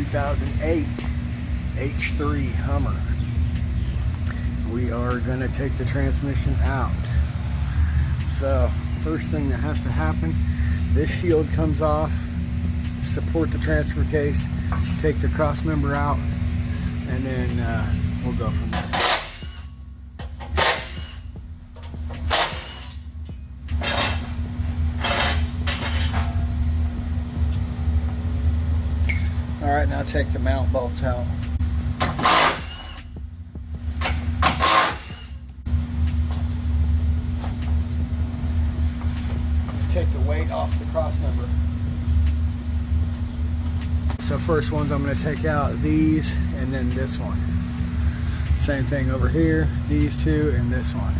2008 H3 Hummer. We are going to take the transmission out. So first thing that has to happen, this shield comes off, support the transfer case, take the cross member out, and then we'll go from there. Alright, now take the mount bolts out. Take the weight off the cross member. So first ones I'm going to take out these and then this one. Same thing over here, these two and this one.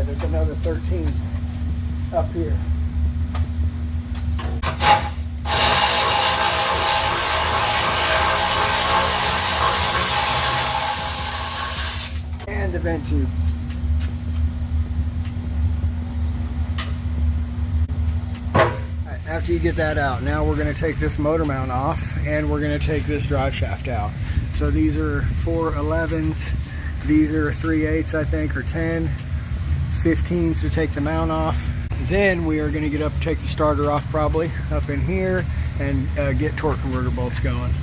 There's another 13 up here. And the vent tube. Alright, after you get that out, now we're going to take this motor mount off and we're going to take this drive shaft out. So these are 411s, these are 3/8 I think, or 10. 15s to take the mount off. Then we are going to get up, take the starter off probably up in here, and get torque converter bolts going.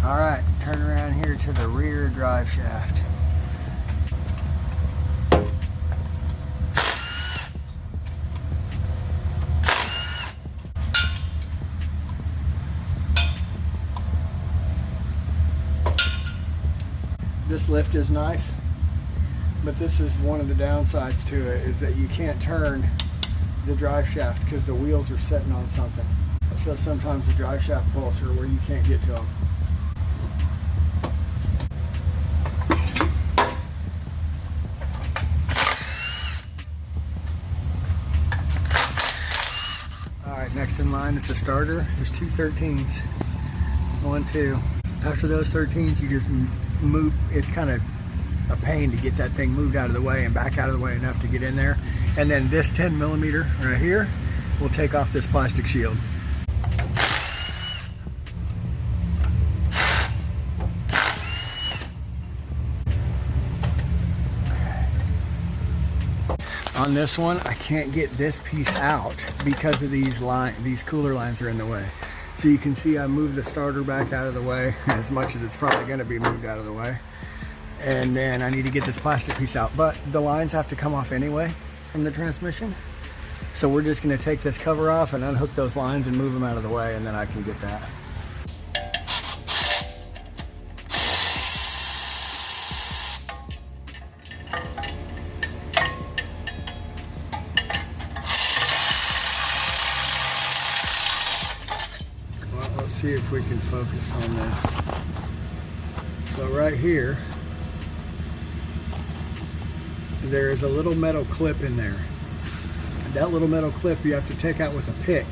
Alright, turn around here to the rear drive shaft. This lift is nice, but this is one of the downsides to it, is that you can't turn the drive shaft because the wheels are sitting on something. So sometimes the drive shaft bolts are where you can't get to them. Alright, next in line is the starter. There's two 13s. 1, 2. After those 13s, you just move. It's kind of a pain to get that thing moved out of the way and back out of the way enough to get in there. And then this 10mm right here will take off this plastic shield. On this one, I can't get this piece out because of these cooler lines are in the way. So you can see I moved the starter back out of the way as much as it's probably going to be moved out of the way. And then I need to get this plastic piece out. But the lines have to come off anyway from the transmission. So we're just going to take this cover off and unhook those lines and move them out of the way, and then I can get that. Let's see if we can focus on this. So right here, there is a little metal clip in there. That little metal clip you have to take out with a pick.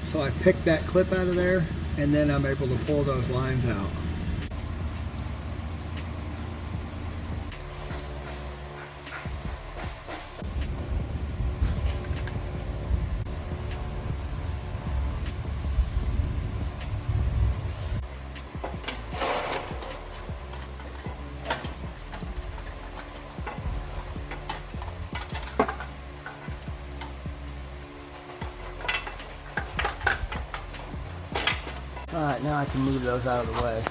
So I picked that clip out of there, and then I'm able to pull those lines out. Alright, now I can move those out of the way.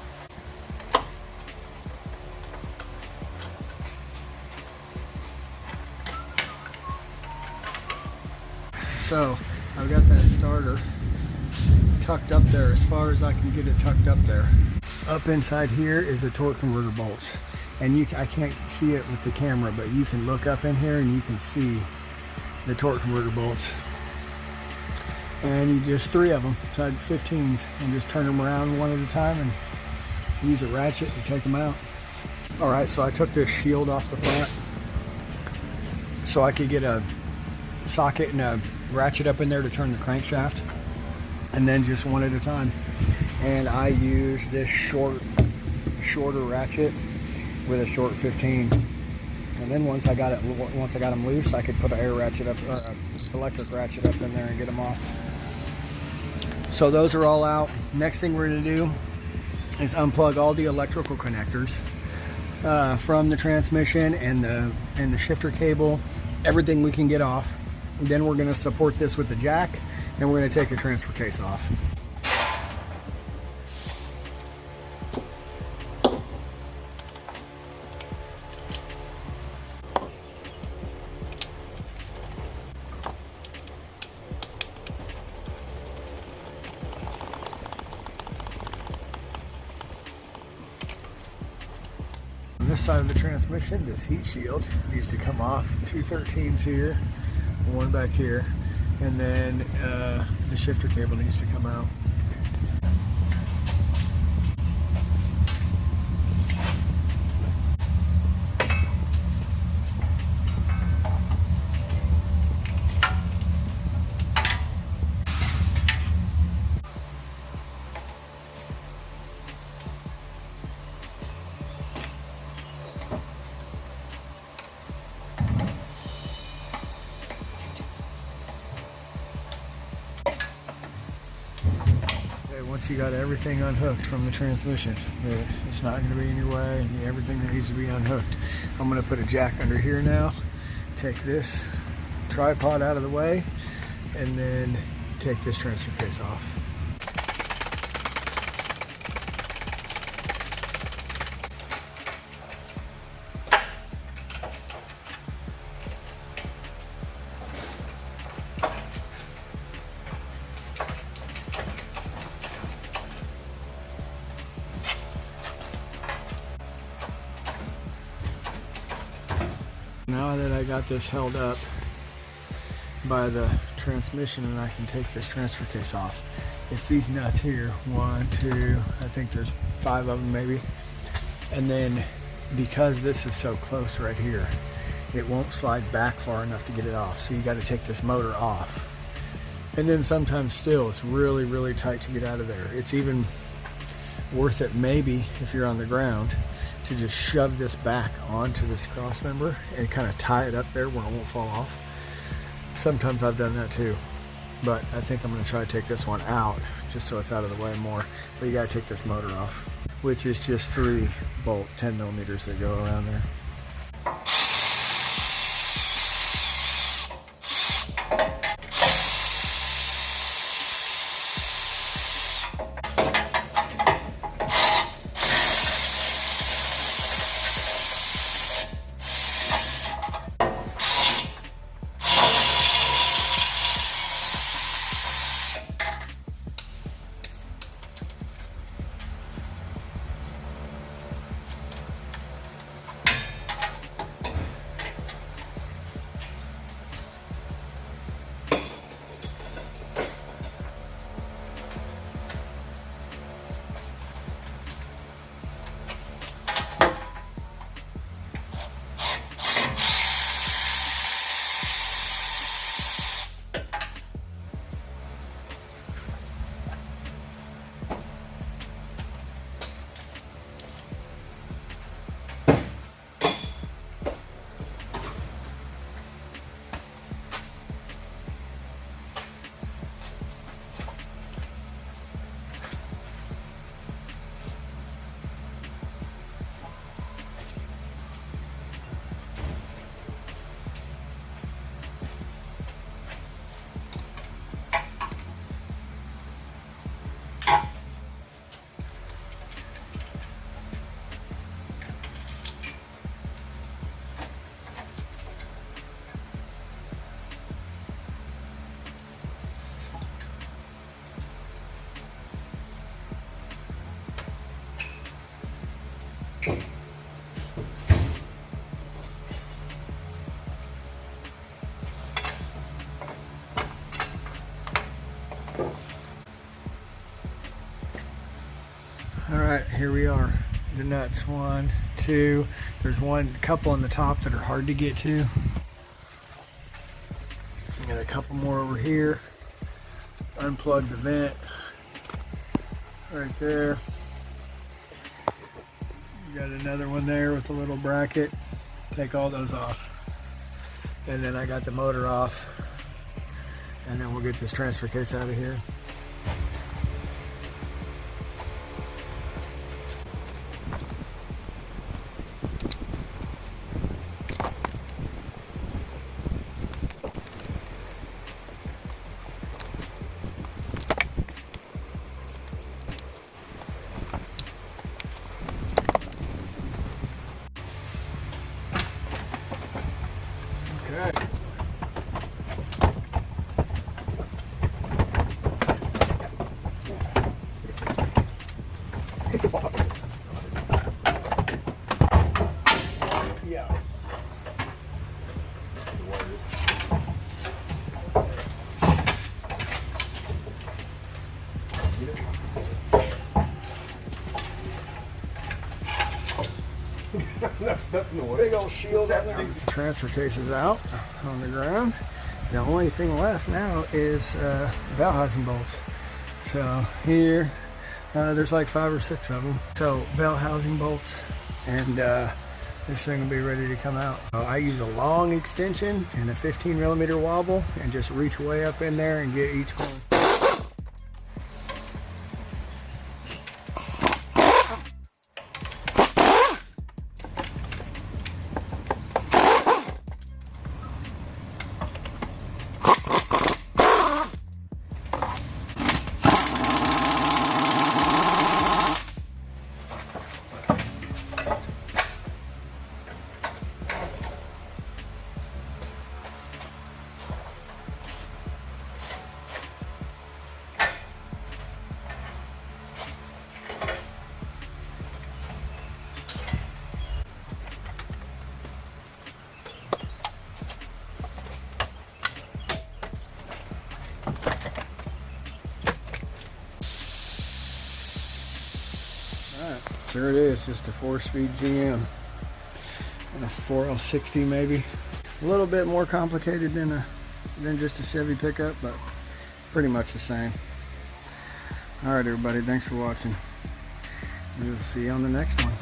So, I've got that starter tucked up there as far as I can get it tucked up there. Up inside here is the torque converter bolts. And I can't see it with the camera, but you can look up in here and you can see the torque converter bolts. And you just 3 of them, side 15s, and just turn them around one at a time and use a ratchet to take them out. All right, so I took this shield off the front so I could get a socket and a ratchet up in there to turn the crankshaft, and then just one at a time. And I use this shorter ratchet with a short 15. And then once I got them loose, I could put an air ratchet up or an electric ratchet up in there and get them off. So those are all out. Next thing we're going to do is unplug all the electrical connectors from the transmission and the shifter cable, everything we can get off. And then we're going to support this with the jack, and we're going to take the transfer case off. On this side of the transmission, this heat shield needs to come off. 2 13s here, one back here, and then the shifter cable needs to come out. Once you got everything unhooked from the transmission, it's not going to be in your way, and everything that needs to be unhooked. I'm going to put a jack under here now, take this tripod out of the way, and then take this transfer case off. Now that I got this held up by the transmission and I can take this transfer case off, it's these nuts here. 1, 2, I think there's 5 of them maybe. And then because this is so close right here, it won't slide back far enough to get it off. So you got to take this motor off. And then sometimes still it's really, really tight to get out of there. It's even worth it maybe if you're on the ground to just shove this back onto this cross member and kind of tie it up there where it won't fall off. Sometimes I've done that too, but I think I'm going to try to take this one out just so it's out of the way more. But you got to take this motor off, which is just 3 bolt 10 millimeters that go around there. All right, here we are. The nuts, 1, 2. There's one couple on the top that are hard to get to. Got a couple more over here. Unplug the vent right there. You got another one there with a little bracket. Take all those off. And then I got the motor off. And then we'll get this transfer case out of here. Okay. Yeah. That's definitely Big old shield on there. The transfer case is out on the ground. The only thing left now is bell housing bolts. So here, there's like 5 or 6 of them. So bell housing bolts, and this thing will be ready to come out. I use a long extension and a 15mm wobble and just reach way up in there and get each one. There it is, just a 4-speed GM and a 4L60 maybe. A little bit more complicated than just a Chevy pickup, but pretty much the same. All right, everybody, thanks for watching. We'll see you on the next one.